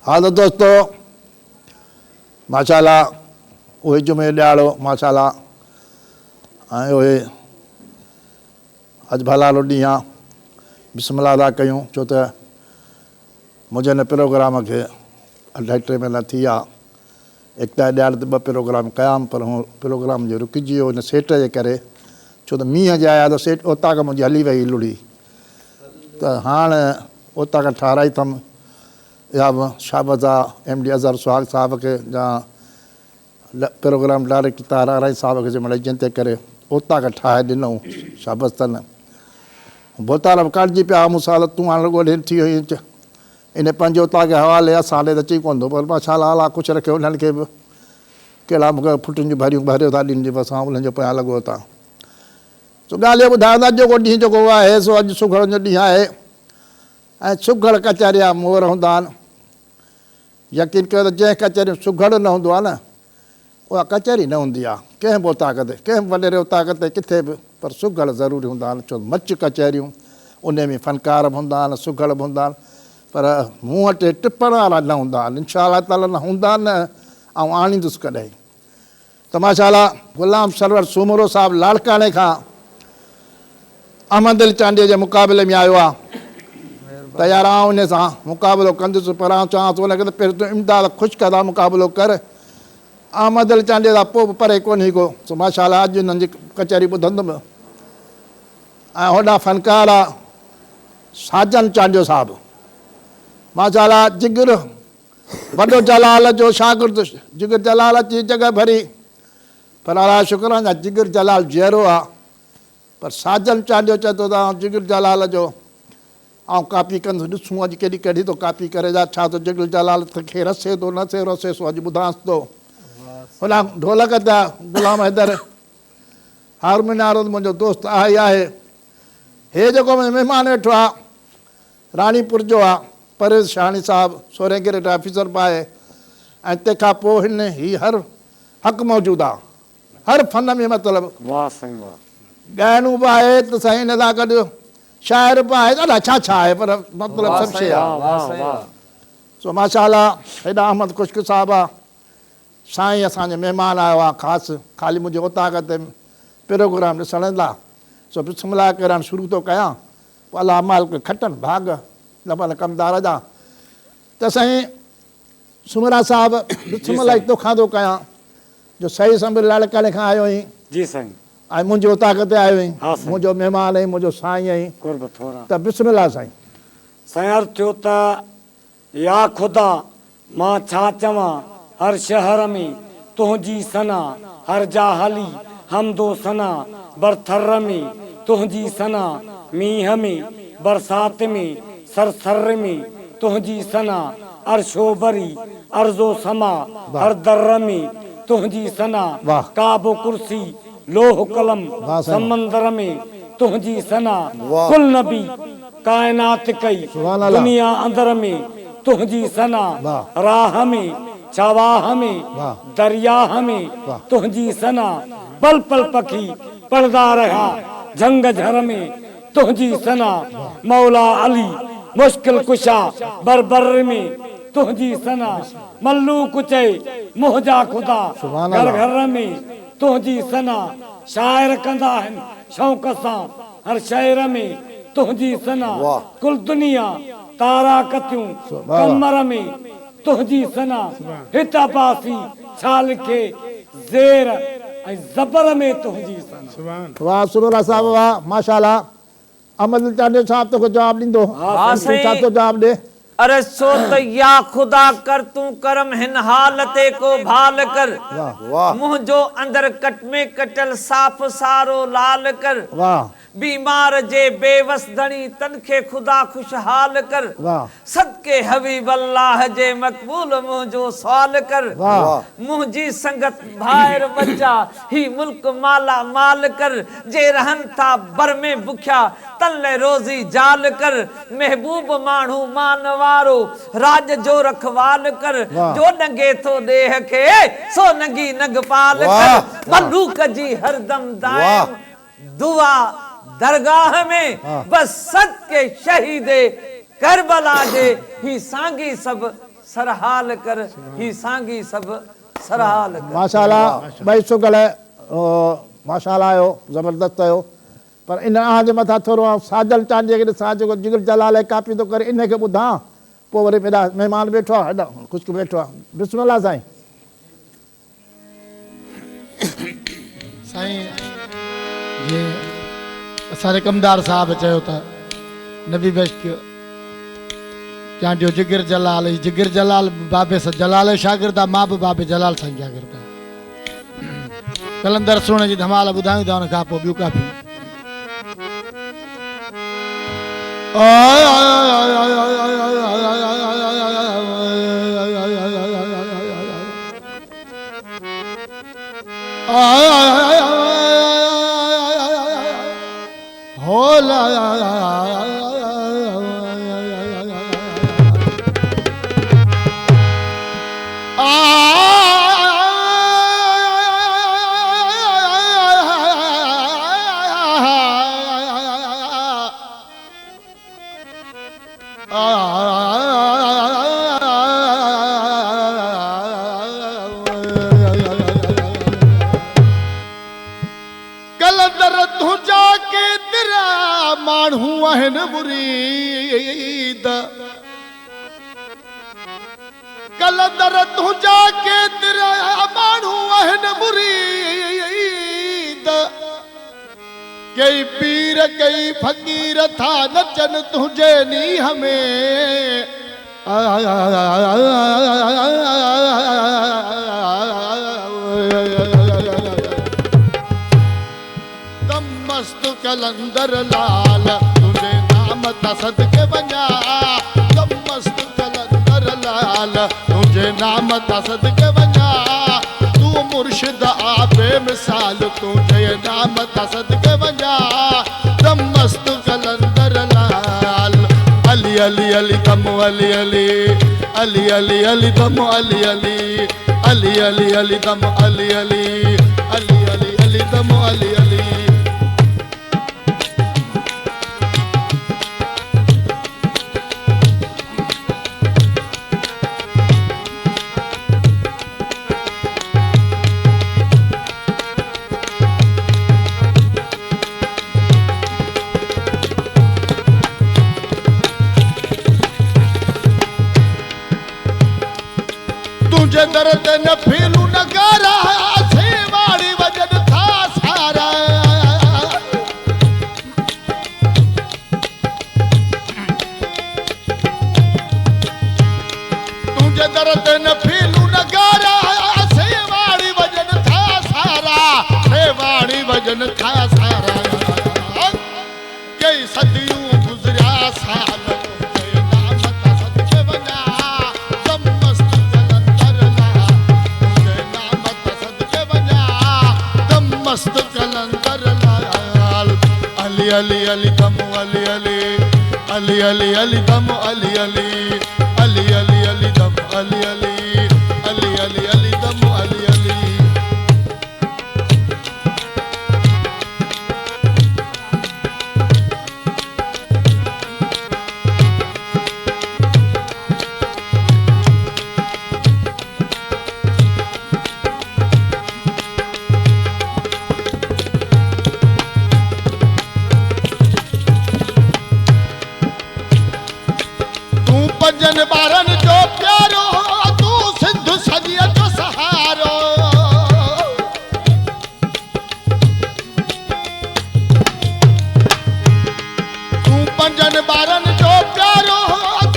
हाँ तो दोस्तों माशाल्लाह उहे जुमे ॾियारो माशाल्लाह ऐं उहे अॼु भलालो ॾींहुं आहे बिस्मिल्लाह था कयूं छो त मुंहिंजे हिन प्रोग्राम खे 2.5 महीना थी विया एकता ॾियार ते 2 प्रोग्राम कयां पर हू प्रोग्राम जो रुकिजी वियो हिन सेट जे करे छो त मींहं जे आया त सेट उतां खां मुंहिंजी हली वई लुड़ी त हाणे उतां खां ठाराई अथमि या शाबत आहे MD अज़हर सुहाग साहब खे या प्रोग्राम डायरेक्टर ताराराई साहब खे जंहिंमहिल जंहिं ते करे उतां खां ठाहे ॾिनऊं शाबत अथनि बोताल बि कटिजी पिया मूंसां त तूं हाणे रुॻो ॾेर थी वई इन पंहिंजो उतां खे हवाले असां ॾे त अची कोन थो पर माशाल्लाह अला कुझु रखियो उन्हनि खे बि कहिड़ा मूंखे फुटुनि जूं भरियूं भरियो था ॾिनी बसि आउं उन्हनि जो पिया लॻो था सो ॻाल्हि इहो ॿुधायो था जेको ॾींहुं जेको आहे सो अॼु सुघड़ जो ॾींहुं आहे ऐं सुघड़ कचहरी मोहर हूंदा आहिनि यकीन कयो त जंहिं कचहरी सुघड़ न हूंदो आहे न उहा कचहरी न हूंदी आहे कंहिं बि ताक़त कंहिं बि वॾेरे ताक़त किथे बि पर सुघड़ ज़रूरी हूंदा आहिनि छो मच कचहरियूं उन में फ़नकार बि हूंदा आहिनि सुघड़ बि हूंदा आहिनि पर मूं वटि टिपण वारा न हूंदा आहिनि इंशा अल्लाह ताला न हूंदा न ऐं आणींदुसि कॾहिं त माशाल्लाह ग़ुलाम सरवर सूमरो साहिबु लाड़काणे खां अहमद अली चांडीअ जे मुक़ाबले में आयो आहे तयारु आउं उन सां मुक़ाबिलो कंदुसि पर आउं चवां थो हुनखे त पहिरियों तूं इमदाद ख़ुशि कंदा मुक़ाबिलो कर अहमद अली चांडीअ खां पोइ बि परे कोन्हे को सो माशाल्लाह अॼु हुननि जी कचहरी ॿुधंदुमि ऐं होॾां फ़नकार आहे साजन चांडियो साहिबु माशाल्लाह जिगर वॾो जलाल जो शागिर्दु जिगर जलाल अची जॻह भरी पर अलाह शुक्रान आहे जिगर जलाल जहिड़ो आहे पर साजन चांडियो चए थो त जिगर जलाल जो ऐं कापी कंदुसि ॾिसूं अॼु केॾी कढी थो कापी करे छा थो जिगर जलाल खे रसे थो न थिए रसे सो अॼु ॿुधांसि थो होॾां ढोलक ते ग़ुलाम हैदर हारमोनियारो मुंहिंजो दोस्त आहे ई आहे हे जेको महिमान वेठो आहे राणीपुर जो आहे परेश शाहणी साहिबु 16 ग्रेड ऑफिसर बि आहे ऐं तंहिंखां पोइ हिन ही हर हक़ मौजूदु आहे हर फन में मतिलबु ॻाइणो बि आहे त साईं हिन सां गॾु शाइर बि आहे ॾाढा छा छा आहे पर मतिलबु सभु शइ आहे सो माशाल्लाह हेॾा अहमद खुश्क साहिबु आहे साईं असांजो महिमान आयो आहे ख़ासि ख़ाली मुंहिंजे उतां ते प्रोग्राम ॾिसण लाइ सो बिस्मिल्लाह करणु शुरू थो कयां पोइ अलाह मालिक खटनि भाग लभल कमदार जा त साईं सुमरा साहिबु बिस्मिल्लाह तोखां थो कयां जो सही संभल लाड़काणे खां आयो आहीं जी साईं ऐं मुंहिंजे उतां ते आयो आहीं मुंहिंजो महिमान आहीं मुंहिंजो साईं आहीं त बिस्मिल्लाह साईं साईं अर्ज़ु थियो त या ख़ुदा मां छा चवां हर शहर में तुंहिंजी सना हर जा हली हमदो सना बरथर में तुंहिंजी सना मींहं में बरसात में सरसर में तुंहिंजी सना अर्शो भरी अर्ज़ो समा हर दर में तुंहिंजी सना काबो कुर्सी लोह कलम समंदर में तुंहिंजी सना कुल नबी कायनात कई दुनिया अंदर में तुंहिंजी सना राह में छावाह में दरियाह में तुंहिंजी सना पल पल पखी पढ़दा रहा झंग झर में तुंहिंजी सना मौला अली मुश्किल कुशा बरबर में तुंहिंजी सना मल्लू कुचे मुंहिंजा ख़ुदा घर घर में तुंहिंजी सना शाइर कंदा आहिनि शौक़ सां हर शहर में तुंहिंजी सना कुल दुनिया तारा कतियूं कमर में तुंहिंजी सना हिता पासी छा लिखे ज़ेर ऐं ज़बर में तुंहिंजी सना वाह सुमरा साहिबु वाह माशाल्लाह अहमद चांडियो साहिबु तोखे जवाबु ॾींदो छा थो जवाबु ॾे अरे सो तो या खुदा कर तू करम हिन हालते को भाल कर मुंहिंजो अंदर कट में कटल साफ सारो लाल कर बीमार जे बेवस धणी तनखे खुदा खुशहाल कर सदके हबीब अल्लाह जे मकबूल मुंहिंजो सवाल कर मुंहिंजी संगत भाइर बच्चा ही मुल्क माला माल कर जे रहन था बर में बुख्या तल्ले रोजी जाल कर महबूब माण्हू मानवारो राज जो रखवाल कर जो नंगे तो देह के सो नंगी नगपाल कर मलूक जी हरदम दायम दुआ दरगाह में बस सद के शहीदे करबला जे ही सांगी सब सरहाल कर ही सांगी सब सरहाल कर। माशाल्लाह भाई शुक्ल है माशाल्लाह आयो ज़बरदस्त आयो पर इन जे मथां थोरो साजल चांदीअ खे ॾिसां जेको जिगर जलाल आहे कापी थो करे इन खे ॿुधां पोइ वरी हेॾा महिमान वेठो आहे हेॾा ख़ुश्क वेठो आहे बिस्मिल्लाह साईं। साईं जीअं असांजे कमदार साहब चयो त नबी बश्क चांडियो जिगर जलाल बाबे सां जलाल शागिर्द आहे मां बि बाबे जलाल सां शागिर्द आहियां। कलंदर सुहिणे जी धमाल ॿुधायूं था हुन खां पोइ ॿियूं काफ़ी कलंदर तुझा के तेरा माण्हू आहिनि मुरीद कलंदर तुझा के तेरा माण्हू आहिनि मुरीद कई पीर कई फकीर था नचन तुझे नीह में दम मस्त कलंदर लाल तुझे नाम ता सदके वञा दम मस्त कलंदर लाल तुझे नाम ता सदके वञा तू मुर्शिद आपे मिसाल तुझे नाम ता सदके वञा दम मस्त कलंदर लाल अली अली अली दम अली अली अली अली अली दम अली अली अली अली अली दम अली अली अली अली अली दम अली अली तुझे दर्द न फीलू नगारा सेवाड़ी वजन था सारा तुझे दर्द न फीलू नगारा सेवाड़ी वजन था सारा सेवाड़ी वजन था सारा कई सदियों गुजरिया साल मस्त कलंदर लाल अली अली अली दम अली अली अली अली अली दम अली अली अली अली अली दम अली अली अली अली अली दम अली अली पंजन बारन जो प्यारो तू सिंधु सदिया जो सहारो तू पंजन बारन जो प्यारो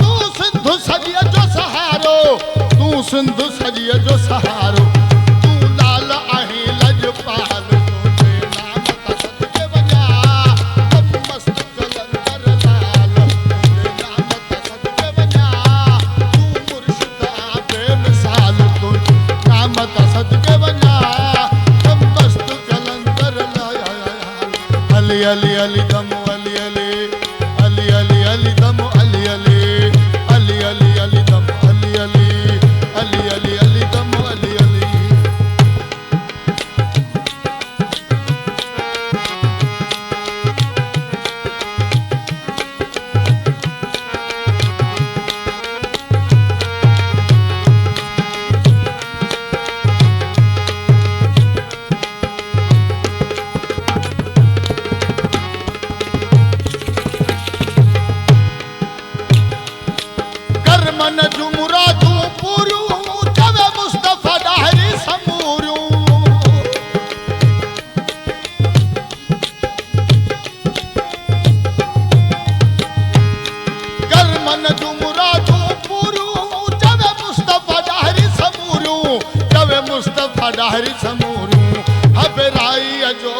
तू सिंधु सदिया जो सहारो तू सिंधु सदिया जो सहारो तू लाल आहे लजपाल अली अली दम अली अली अली अली अली दम अली अली अली अली अली दम अली अली अली अली अली दम अली अली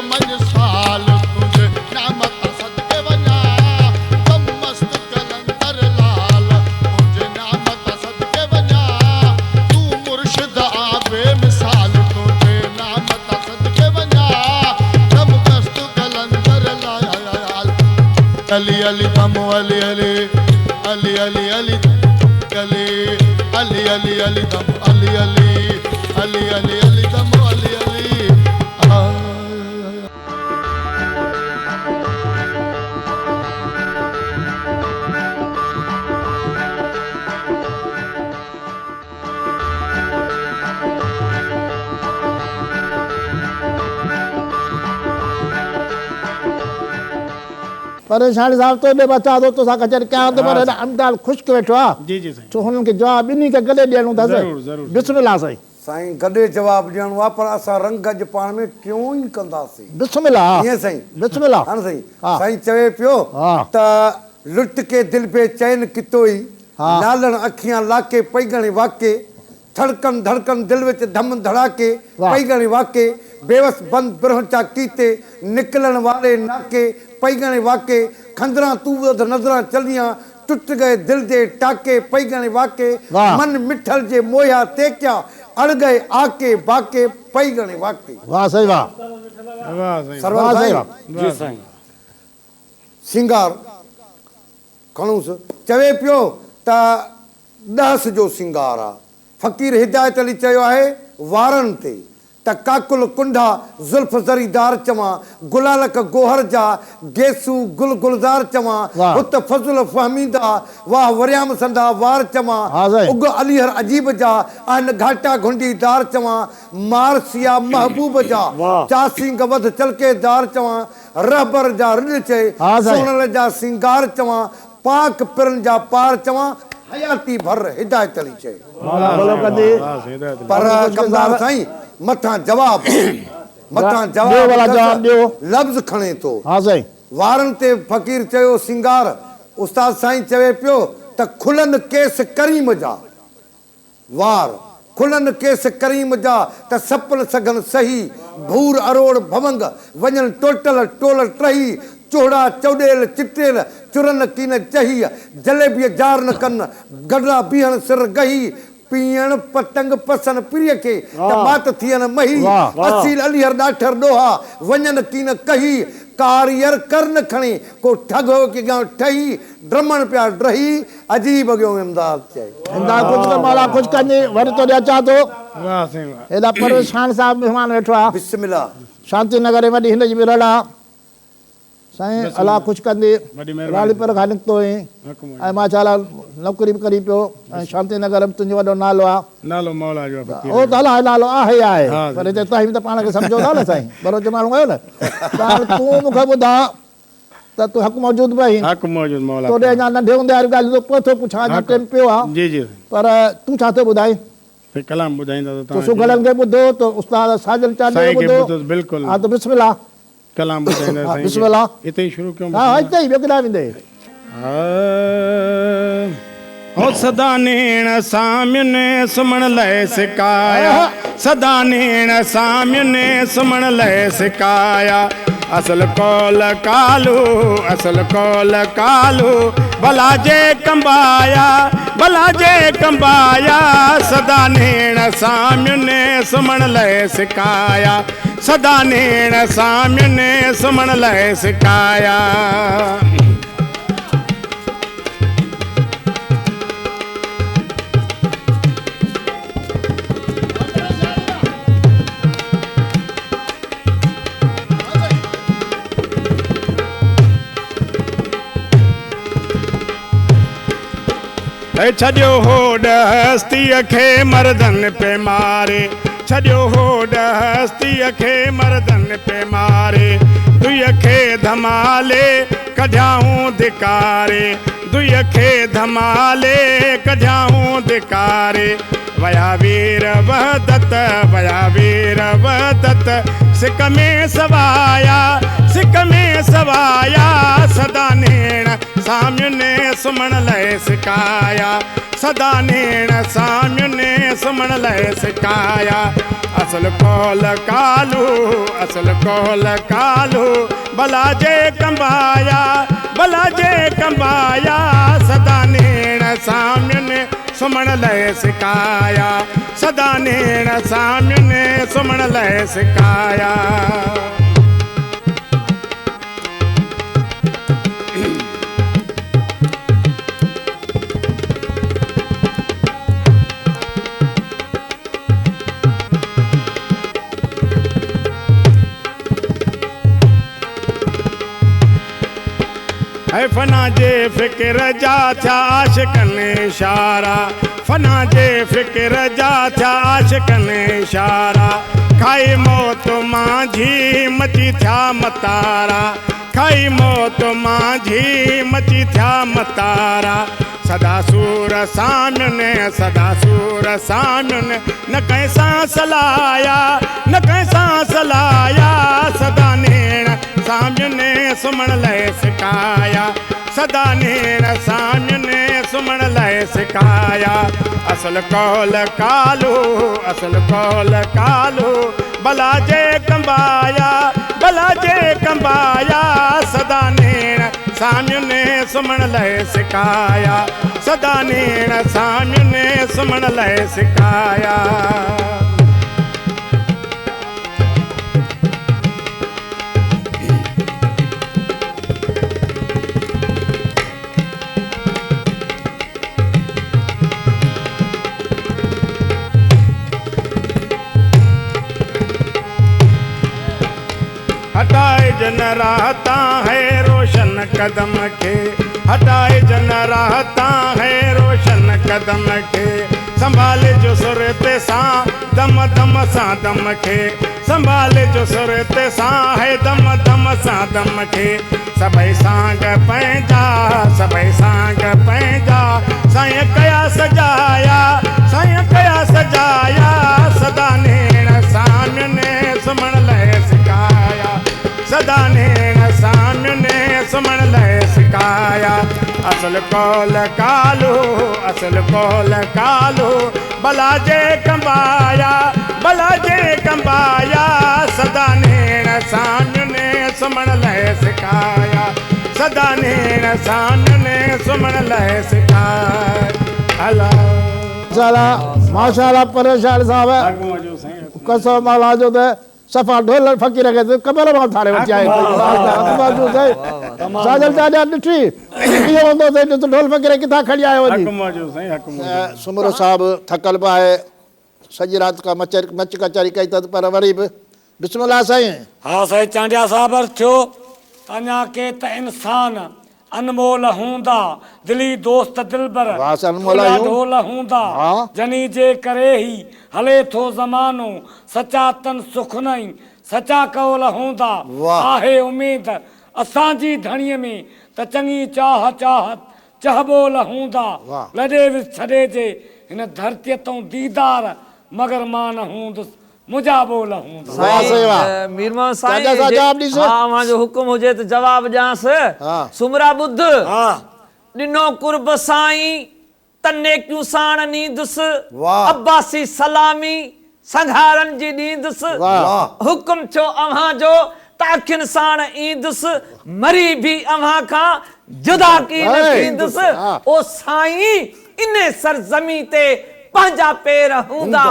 मन साल तुझे नाम ता सदके वञा कम मस्त कलंदर लाल तुझे नाम ता सदके वञा तू मुर्शिद आ बेमिसाल तुझे नाम ता सदके वञा कम मस्त कलंदर लाल अली अली दम अली अली अली अली अली अली अली अली अली दम अली अली अली अली अली दम अली अली परेशानी साहब तो ने बचा दो तो सा कचर क्या तो पर अमदाल खुश्क वेठो आ जी जी साईं तो हुनन के जवाब इन्हीं के गले ॾियणो था ज़रूर, ज़रूर। बिस्मिल्लाह साईं साईं गॾे जवाब ॾियणो आहे पर असां रंग अॼु पाण में टियों ई कंदासीं बिस्मिल्लाह ईअं साईं बिस्मिल्लाह हा न साईं हा। साईं चवे पियो हा। त लुट के दिल पे चैन कितोई हा। नालण अखियां लाके पैगणे वाके धड़कन धड़कन दिल विच धम धड़ाके वाह। पैगणे वाके बेवस बंद बिरहचा कीते निकलण वाले नाके पैगणे वाके खंदरा तू वध नज़रां चलियां टुट गए दिल जे टाके पैगणे वाके वाह। मन मिठल जे मोया ते क्या अड़ गए आके बाके पैगणे वाके वाह सही वाह वाह साईं सरवर वाह, साईं सही जी साईं सिंगार खणूसि चवे पियो त ॾहस जो सिंगार आहे फ़क़ीर हिदायत अली चयो आहे वारनि ते त काकुल कुंडा ज़ुल्फ ज़रीदार चवां गुलालक गोहर जा गेसू गुल गुलज़ार चवां वाह। हुत फज़ुल फ़हमीदा वाह वरियाम संदा वार चवां हा साईं। उग अलीहर अजीब जा आहिनि घाटा घुंडीदार चवां मारसिया महबूब जा चासिंग वध चलकेदार चवां रहबर जा रिॾ चए हा साईं। सोनल जा सिंगार चवां पाक पिरनि जा पार चवां हयाती भर हिदायत अली चए मौला बोलो कदी वाह साईं हिदायत पर कमदार साईं मथां जवाब मथां ॾियो वाला जवाब ॾियो। लफ़्ज़ खणे थो हां साईं वारनि ते फ़क़ीर चयो सिंगार उस्ताद साईं चवे पियो त खुलनि केस करीम जा वार खुलनि केस करीम जा त सपन सघनि सही भूर अरोड़ भवंग वञनि टोटल टोल टही चोड़ा चौडेल चिटेल चुरन कीन चही जलेबीअ जार न कनि गॾा बीहण सिर गही पीअण पतंग पसन प्रिय खे त मात थियनि मही वाह। असील अलीहर ॾाठर ॾोहा वञनि कीन कही कारियर कर न खणे को ठग हो के गांव ठही ड्रमण पिया ड्रही अजीब अॻियो इमदाद चए इंदा कुछ तो मौला कुछ कनी वरी तो ॾिया चा तो वाह साईं वाह एदा परेशान साहब मेहमान वेठो आ बिस्मिल्लाह शांति नगर में हिन जी रड़ा साईं अला कुछ कंदी वॾी महिरबानी। राली पर खालिक तो ही हक़ ऐं मां चाला नौकरी भी करी पियो ऐं शांति नगर में तुंहिंजो वॾो नालो आहे नालो मौला जो फ़क़ीर ओ त हला नालो आहे आहे हा, पर हिते तव्हां बि त पाण खे सम्झो था न साईं बरोबर माण्हू आहियो न त हाणे तूं मूंखे ॿुधा त तूं हक़ मौजूदु भई हक़ मौजूद मौला तोॾे अञा नंढे हूंदे वारी ॻाल्हि पोइ थो पुछां अञा टाइम पियो आहे जी जी पर तूं छा थो ॿुधाई फिर कलाम ॿुधाईंदा त तूं तव्हां सुगलनि खे ॿुधो त उस्ताद साजिल चांद साईं खे ॿुधो ॿुधोसि बिल्कुलु हा त बिस्मिल्लाह कलाम ॿुधाईंदा हा, साईं बिस्मिल्लाह। खे। हिते ई शुरू कयूं हा हा हिते ई ॿियो किथां वेंदे हो सदा नेण सामने सुमण लाइ सिकाया सदा नेण सामने सुमण लाइ सिकाया असल कौल कालू भला जे कंबाया सदा नेण सामने सुमण लाइ सिकाया सदा नेण सामने सुमण लाइ सिकाया छॾियो होॾ हस्तीअ खे मर्दनि पे मारे छॾियो होॾ हस्तीअ खे मर्दनि पे मारे दुईअ खे धमाले कढियाऊं धिकारे दुईअ खे धमाले कढियाऊं धिकारे वया वीर वहदत सिक में सवाया सदा नेण सामने सुमण लाइ सिकाया सदा नेण साम्य ने सुमण लय सिकाया असल कौल कालू असल कौल कालू भला जे कंबाया भला जे कंबाया सदा नेण साम्य ने सुमण लय सिकाया सदा नेण साम्य ने सुमण लय सिकाया है फना जे फिक्र जा था आशिकन इशारा फना जे फिक्र जा था आशिकन इशारा खाई मौत माझी मची था मतारा खाई मौत माझी मची था मतारा सदा सूर साम्य ने सदा सूर साम्य ने न कैसा सलाया न कैसा सलाया सदा नेण साम्य ने सुमण लय सिकाया सदा नेण साम्य ने सुमण लय सिकाया असल कौल कालू असल कौल कालू भला जे कंबाया भला जे कंबाया सदा नेण साम्य ने सुमण लय सिकाया सदा नेण साम्य ने सुमण लय सिकाया हटाए जन रहता है रोशन कदम के हटाए जन रहता है रोशन कदम के संभाले जो सुरते सा दम दम सा दम के संभाले जो सुरते सा है दम दम सा दम के सबई सांग पैजा सबई सांग पैजा साईं कया सजाया साईं कया सजाया सदा नेण साम्य ने सुमण लय सिकाया सदा नेण साम्य ने सुमण लय सिकाया असल कौल कालू असल कौल कालू भला जे कंबाया भला जे कंबाया सदा नेण साम्य ने सुमण लय सिकाया सदा नेण साम्य ने सुमण लय सिकाया माशाल्लाह परेशान साहब कसो माला जो दे सफा ढोल फकीर के कबल मां थारे बच्चे आए मौजूद है साजल दादा ॾिठी इहो हूंदो ते तो ढोल फकीर किथां खड़ी आयो वञी सुमरो साहब थकल बि आहे सॼी राति का मच कचहरी कई अथसि पर वरी बि बिस्मिल्लाह साईं हा साईं चांडिया साहब थियो अञा के त इंसान अनमोल हूंदा दिली दोस्त दिलबर वाह से अनमोल आहियूं। ढोल हूंदा हाँ। जनी जे करे ही हले थो ज़मानो सचा तन सुख नहीं सचा कौल हूंदा आहे उम्मीद असांजी धणीअ में त चङी चाह चाहत चहबोल हूंदा लॾे विच छॾे जे हिन धरतीअ तूं दीदार मगर मां न हूंदुसि मुंहिंजा बोल हूंदा वाह सही वाह मीर मोहम्मद साईं चाचा साहब जवाब ॾिसो। हाँ वहाँ जो हुक्म हुजे तो जवाब ॾियांसि हाँ। सुमरा ॿुध हा ॾिनो कुर्ब साईं तन्ने क्यों साण नींदुसि वाह। अब्बासी सलामी संघारन जी ॾींदुसि वाह। हुक्म थियो अव्हां जो ताखिन साण ईंदुसि मरी भी अव्हां खां जुदा की न है। थींदुसि हाँ। ओ साईं इन सरजमी ते पंहिंजा पेर हूंदा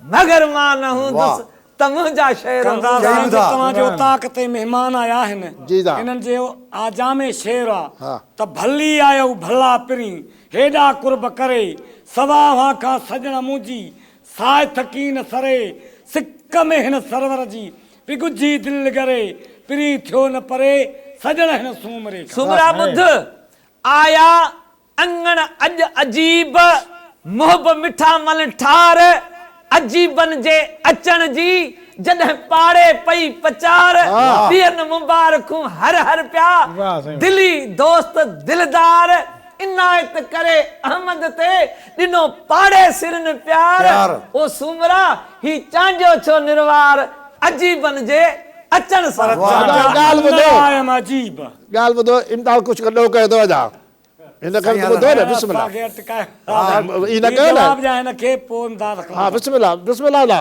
मगर मां न हूंदुसि त मुंहिंजा शेर कंदा हूंदा। साईं तव्हांजो ताक़ ते महिमान आया आहिनि जी दा। हिननि जो आजामे शेर हाँ। आहे त भली आयो भला पिरी हेॾा कुर्ब करे सवा वहां खां सजण मुंहिंजी साए थकी न सरे सिक में हिन सरवर जी पिगुजी दिल करे पिरी थियो न परे सजण हिन सूमरे खां। सुमरा ॿुध आया अंगण अॼु अजीब मोहब मिठा मन ठार अजीबन जे अचण जी जॾहिं पाड़े पई पचार ॾियनि मुबारकूं हर हर पिया दिली दोस्त दिलदार इनायत करे अहमद ते ॾिनो पाड़े सिरन प्यार ओ सुमरा ही चांडियो छो निर्वार अजीबन जे अचण सां ॻाल्हि ॿुधो आयम अजीब ॻाल्हि ॿुधो इम्तिहान कुझु कढो कयो अथव छा इन करे तो ॿुधो न बिस्मिल्लाह असांखे अटकाए इन करे न जवाब ॾियां हिनखे पोइ इमदाद हाँ बिस्मिल्लाह बिस्मिल्लाह ला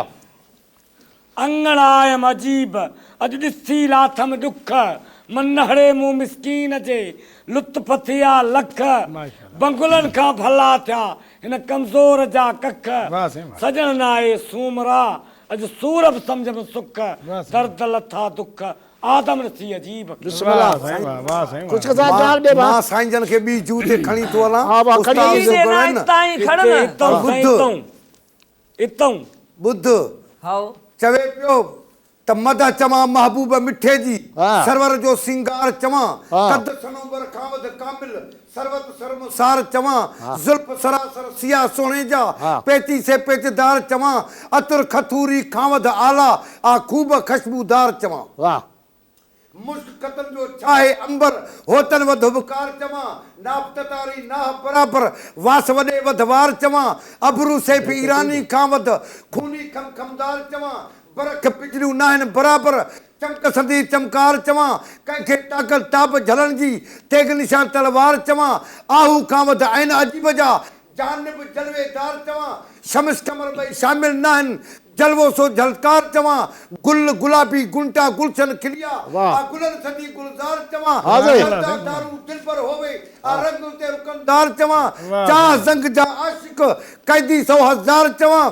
अंगड़ायम अजीब अॼु ॾिसी लाथम ॾुख मन नहड़े मूं मिसकीन जे लुत्फ थिया लख बंगुलनि खां भला थिया हिन कमज़ोर जा कख सजण न आहे सूमरा अॼु सूरब सम्झ में सुख दर्द लथा दुख आदम थी अजीब बिस्मिल्लाह वाह साईं कुछ का जवाब दे बा मां साईं जन खे बी जूते खणी तो हलां हाँ, वाह, खणी उस्ताद ईंदे जो ईदे गुण ना आहे न। इताई खड़न इतऊं साईं, बुध। इतऊं बुध हाओ चवे पियो त मद चवां महबूब मिठे जी हाँ। सरवर जो सिंगार चवां हाँ। कद सनोबर खावद कामिल सरवत शर्मसार चवां जुल्फ सरासर सिया सोने जा हाँ। पेची से पेचदार चवां अतर खथूरी खावद आला आ खूब खुशबूदार चवां वाह मुश्क कतल जो चाहे अंबर होतन वध उपकार चवां नापतारी ना बराबर वास वडे वधवार चवां अबरू सैफ ईरानी खां वध खूनी खम खमदार चवां बरख पिजरियूं न आहिनि बराबर चमक संदी चमकार चवां कंहिंखे ताकत ताप झलण जी तेग निशान तलवार चवां आहू खां वध आहिनि अजीब जा जानब जलवेदार चवां शमस कमर ॿई शामिल न आहिनि जलवो सो झलकार चवां गुल गुलाबी गुंटा गुलशन खिलिया वाह। आ गुलन सदी गुलजार चवां हाज़िर। करदा दारू दिल पर होवे आ रंग ते रुकनदार चवां चाह जंग जा आशिक कैदी 100,000 चवां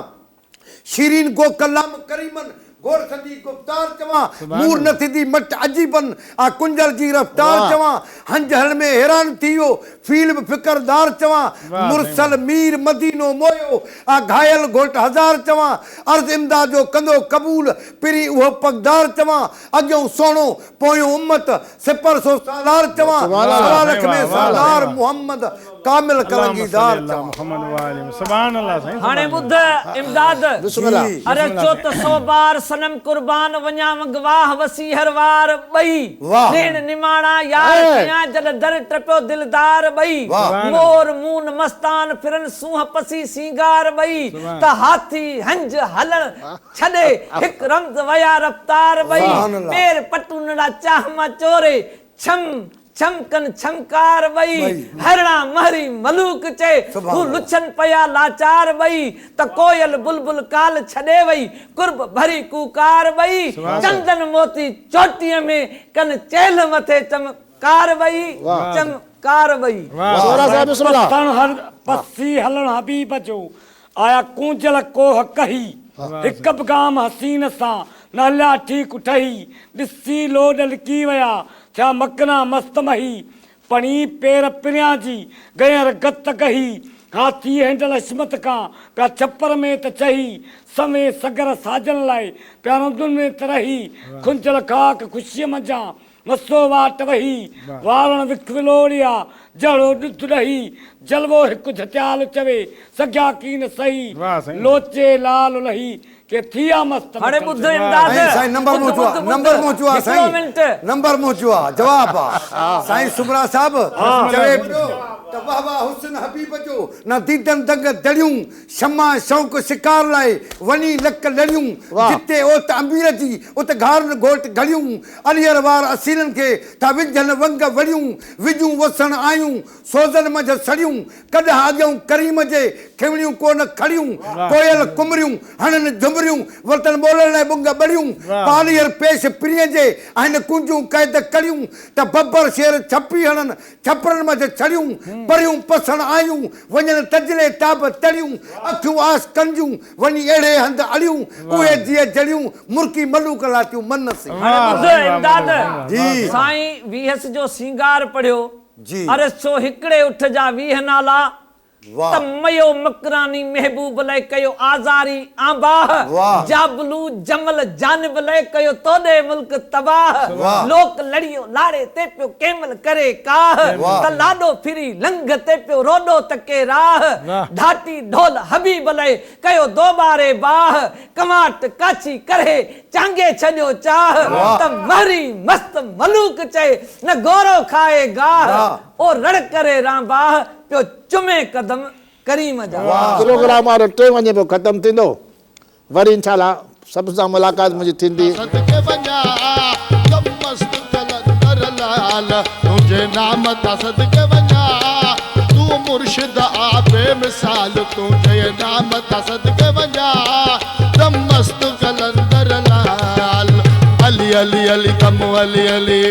शीरीन गो कलाम करीमन गोर सदी गुफ्तार चवां मूर न थींदी मट अजीबन आ कुंजल जी रफ्तार वाह। चवां हंज हल में हैरान थियो फील में फिकरदार चवां मुरसल मीर मदीनो मोयो आ घायल घोट हजार चवां अर्ज इमदाद जो कंदो कबूल पिरी उहो पगदार चवां अॻियों सोणो पोयों उम्मत सिपर सो सालार चवां सवा लख में सरदार मोहम्मद कामिल कलंगीदार चवां मोहम्मद वाले सुभान अल्लाह साईं हाणे ॿुध इमदाद बिस्मिल्लाह अरे चो त 100 बार सनम कुर्बान वञाम गवाह वसी हर वार ॿई वाह। नेण निमाणा यार ऐ। कयां जॾ दर टपियो दिलदार ॿई वाह। मोर मून मस्तान फिरन सूह पसी सिंगार ॿई त हाथी हंज हलण छॾे हिक रम्ज वया रफ्तार ॿई सुभान अल्लाह। पेर पटूनड़ा चाहमा चोरे छम छमकन छमकार ॿई हरणा महरी मलूक चे सुभान हू अल्लाह। लुछन पया लाचार ॿई त कोयल बुलबुल काल छॾे वई कुर्ब भरी कुकार ॿई चंदन मोती चोटीअ में कन चेल मथे चमकार ॿई चमकार ॿई सोरा साहब बिस्मिल्लाह पस्तन हर पसी हलण हबीब जो आया कूंजल कोह कही हिक बगाम हसीन सां न हलिया ठीक ठही ॾिसी लोड लिकी विया थिया मकना मस्त मही पणी पेर पिरियां जी गयर गत गही हाथी हैंडल अशमत खां पिया छपर में त चही समय सगर साजन लाइ पिया रंधुनि में त रही खुंचल खाक ख़ुशीअ मंझां मसो वाट वही वारण विख विलोड़िया जड़ो ॾुध ॾही जलवो हिकु झटियाल चवे सॻिया कीन सही वाह साईं। लोचे लाल लही के थिया मस्त हाणे ॿुध इमदाद साईं साईं नंबर ॿुध, मोचुआ ॿुध, नंबर ॿुध। मोचुआ हिकिड़ो साईं मिंट नंबर मोचुआ जवाब आ साईं सुबरा साहब चवे पियो त वाह वाह हुस्न हबीब जो न दीदन दंग दड़ियूं शमा शौक़ शिकार लाइ वनी लक लड़ियूं जिते ओत अमीर जी उत घारन घोट घड़ियूं अलियर वार असीलन के था विझन वंग वड़ियूं विजूं वसण आयूं सोजन मझ सड़ियूं कॾहिं अॻियूं करीम जे खिवणियूं कोन खड़ियूं कोयल कुमरियूं हणन झुमरियूं वतन बोलण लाइ बुंग बड़ियूं पालियर पेश प्रिय जे आहिनि कुंजूं कैद करियूं त बब्बर शेर छपी हणन छपरन मझ छड़ियूं परियूं पसण आयूं वञन तजले ताब तड़ियूं अखियूं आस कंजूं वञी अहिड़े हंध अड़ियूं उहे जीअं जड़ियूं मुर्की मलूक लातियूं मन से हाणे ॿुध इमदाद जी। साईं वीहस जो सिंगार पढ़ियो जी। अरे सो हिकिड़े उठ जा 20 नाला वाह। त मयो मकरानी महबूब लाइ कयो आज़ारी आबाह वाह। जाबलू जमल जानब लाइ कयो तोड़े मुल्क तबाह वाह। लोक लड़ियो लाड़े ते पियो केमल करे काह वाह। त लाडो फिरी लंघ ते पियो रोडो तके राह ढाटी ढोल हबीब लाइ कयो दोबारे बाह कमाट काची करे चांगे छॾियो चाह त महरी मस्त मलूक चए न गोरो खाए गाह ओ रड़ करे रांबाह पियो चुमे कदम करीम जा प्रोग्राम वारो 3 वञे पोइ ख़तमु थींदो वरी इंशाल्लाह सभ सां मुलाक़ात मुंहिंजी थींदी सदके वञा कम मस्त कलंदर लाल तुंहिंजे नाम तां सदके वञा मुर्शिद आपे मिसाल तुझे नाम ता सदके वञा दम मस्त कलंदर लाल अली अली अली दम अली अली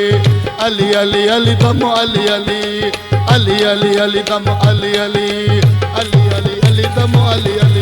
अली अली अली दम अली अली अली अली अली दम अली अली अली अली अली दम अली अली